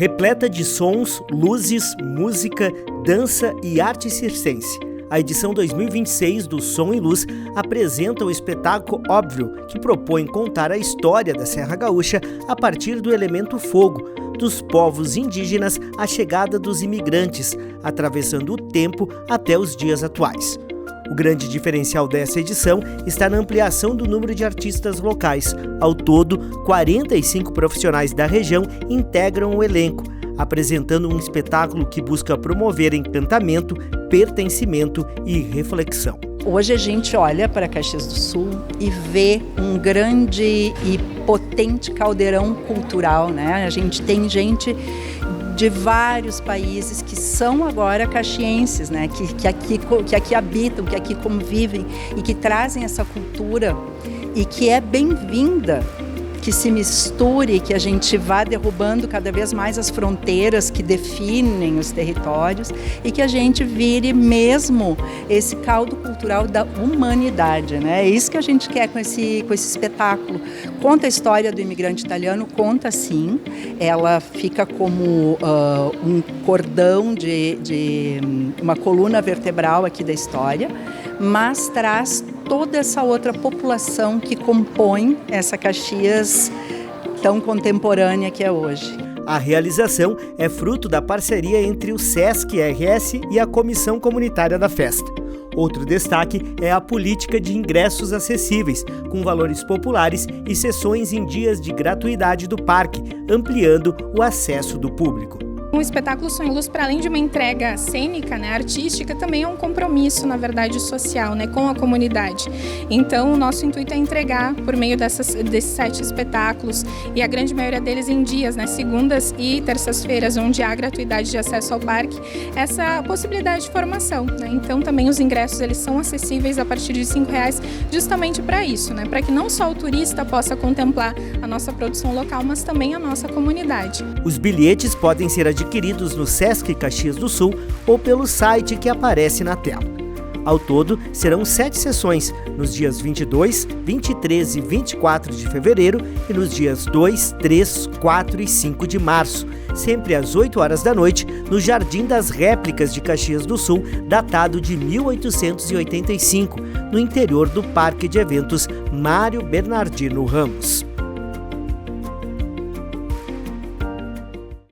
Repleta de sons, luzes, música, dança e arte circense. A edição 2026 do Som e Luz apresenta o espetáculo Óbvio, que propõe contar a história da Serra Gaúcha a partir do elemento fogo, dos povos indígenas à chegada dos imigrantes, atravessando o tempo até os dias atuais. O grande diferencial dessa edição está na ampliação do número de artistas locais. Ao todo, 45 profissionais da região integram o elenco, apresentando um espetáculo que busca promover encantamento, pertencimento e reflexão. Hoje a gente olha para Caxias do Sul e vê um grande e potente caldeirão cultural, né? A gente tem gente de vários países que são agora caxienses, né? que aqui habitam, que aqui convivem e que trazem essa cultura e que é bem-vinda, que se misture, que a gente vá derrubando cada vez mais as fronteiras que definem os territórios e que a gente vire mesmo esse caldo cultural da humanidade, né? É isso que a gente quer com esse espetáculo. Conta a história do imigrante italiano, conta sim, ela fica como um cordão de uma coluna vertebral aqui da história, mas traz toda essa outra população que compõe essa Caxias tão contemporânea que é hoje. A realização é fruto da parceria entre o Sesc RS e a Comissão Comunitária da Festa. Outro destaque é a política de ingressos acessíveis, com valores populares e sessões em dias de gratuidade do parque, ampliando o acesso do público. O espetáculo Som e Luz, para além de uma entrega cênica, né, artística, também é um compromisso, na verdade, social, né, com a comunidade. Então, o nosso intuito é entregar, por meio desses 7 espetáculos, e a grande maioria deles em dias, né, segundas e terças-feiras, onde há gratuidade de acesso ao parque, essa possibilidade de formação, né? Então, também os ingressos eles são acessíveis a partir de R$ 5,00, justamente para isso, né, para que não só o turista possa contemplar a nossa produção local, mas também a nossa comunidade. Os bilhetes podem ser adquiridos no Sesc Caxias do Sul ou pelo site que aparece na tela. Ao todo, serão 7 sessões, nos dias 22, 23 e 24 de fevereiro e nos dias 2, 3, 4 e 5 de março, sempre às 8 horas da noite, no Jardim das Réplicas de Caxias do Sul, datado de 1885, no interior do Parque de Eventos Mário Bernardino Ramos.